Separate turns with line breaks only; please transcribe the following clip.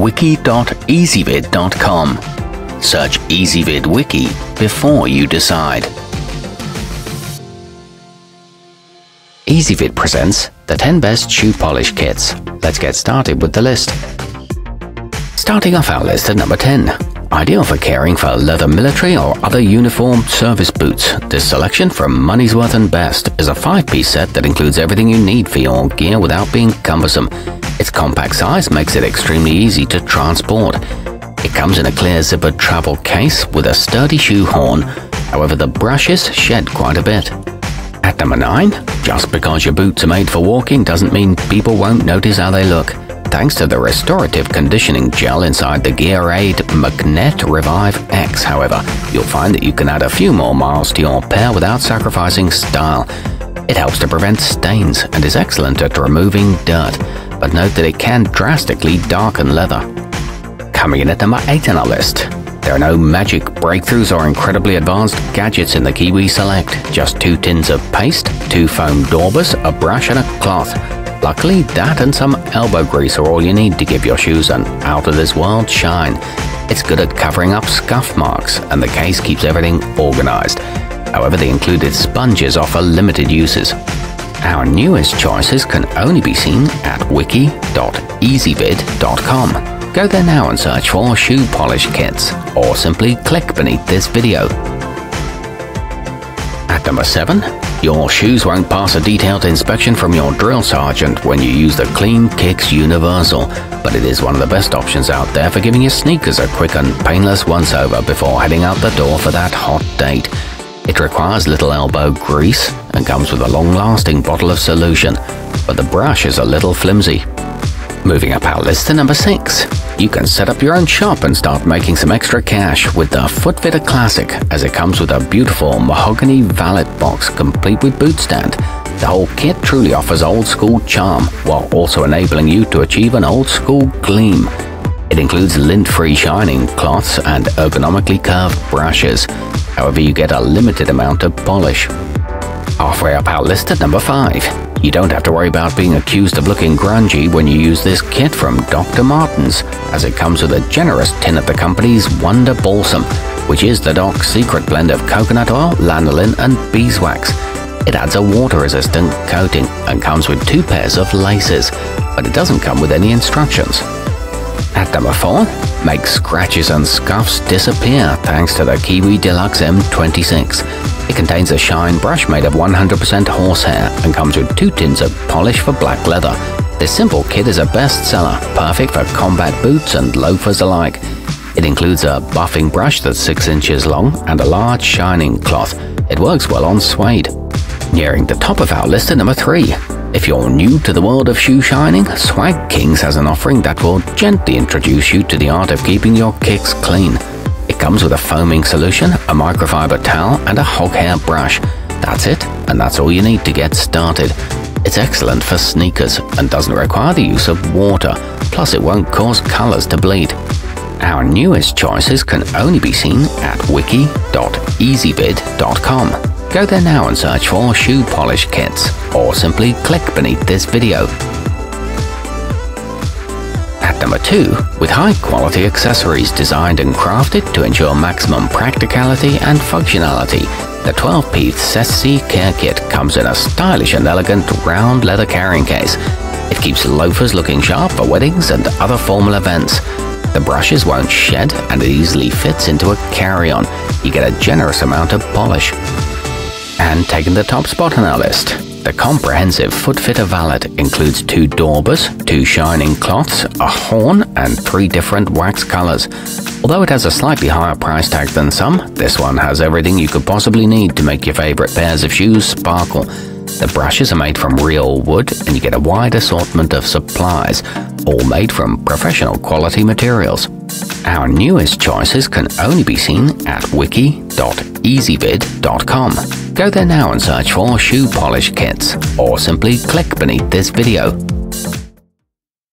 wiki.ezvid.com. Search Ezvid Wiki before you decide. Ezvid presents the 10 best shoe polish kits. Let's get started with the list. Starting off our list at number 10. Ideal for caring for leather military or other uniformed service boots, this selection from Moneysworth and Best is a 5-piece set that includes everything you need for your gear without being cumbersome. Its compact size makes it extremely easy to transport. It comes in a clear zippered travel case with a sturdy shoe horn, however the brushes shed quite a bit. At number 9, just because your boots are made for walking doesn't mean people won't notice how they look. Thanks to the restorative conditioning gel inside the GearAid Mcnair revivex, however, you'll find that you can add a few more miles to your pair without sacrificing style. It helps to prevent stains and is excellent at removing dirt, but note that it can drastically darken leather. Coming in at number 8 on our list. There are no magic breakthroughs or incredibly advanced gadgets in the Kiwi Select, just 2 tins of paste, 2 foam daubers, a brush and a cloth. Luckily, that and some elbow grease are all you need to give your shoes an out-of-this-world shine. It's good at covering up scuff marks, and the case keeps everything organized. However, the included sponges offer limited uses. Our newest choices can only be seen at wiki.ezvid.com. Go there now and search for shoe polish kits, or simply click beneath this video. At number 7, your shoes won't pass a detailed inspection from your drill sergeant when you use the cleankicks Universal, but it is one of the best options out there for giving your sneakers a quick and painless once-over before heading out the door for that hot date. It requires little elbow grease and comes with a long-lasting bottle of solution, but the brush is a little flimsy. Moving up our list to number 6. You can set up your own shop and start making some extra cash with the Footfitter Classic, as it comes with a beautiful mahogany valet box complete with boot stand. The whole kit truly offers old-school charm, while also enabling you to achieve an old-school gleam. It includes lint-free shining cloths and ergonomically curved brushes. However, you get a limited amount of polish. Halfway up our list at number 5. You don't have to worry about being accused of looking grungy when you use this kit from Dr. Martens, as it comes with a generous tin of the company's Wonder Balsam, which is the Doc's secret blend of coconut oil, lanolin and beeswax. It adds a water-resistant coating and comes with 2 pairs of laces, but it doesn't come with any instructions. At number 4, make scratches and scuffs disappear thanks to the Kiwi Deluxe M26. It contains a shine brush made of 100% horsehair and comes with 2 tins of polish for black leather. This simple kit is a bestseller, perfect for combat boots and loafers alike. It includes a buffing brush that's 6 inches long and a large shining cloth. It works well on suede. Nearing the top of our list at number 3. If you're new to the world of shoe shining, Swag Kings has an offering that will gently introduce you to the art of keeping your kicks clean. It comes with a foaming solution, a microfiber towel, and a hog hair brush. That's it, and that's all you need to get started. It's excellent for sneakers and doesn't require the use of water, plus it won't cause colors to bleed. Our newest choices can only be seen at wiki.ezvid.com. Go there now and search for shoe polish kits, or simply click beneath this video. At number 2, with high-quality accessories designed and crafted to ensure maximum practicality and functionality, the 12-piece sethjcsy care kit comes in a stylish and elegant round leather carrying case. It keeps loafers looking sharp for weddings and other formal events. The brushes won't shed and it easily fits into a carry-on. You get a generous amount of polish. And taking the top spot on our list, the comprehensive footfitter valet includes 2 daubers, 2 shining cloths, a horn, and 3 different wax colors. Although it has a slightly higher price tag than some, this one has everything you could possibly need to make your favorite pairs of shoes sparkle. The brushes are made from real wood, and you get a wide assortment of supplies, all made from professional quality materials. Our newest choices can only be seen at wiki.ezvid.com. Go there now and search for shoe polish kits, or simply click beneath this video.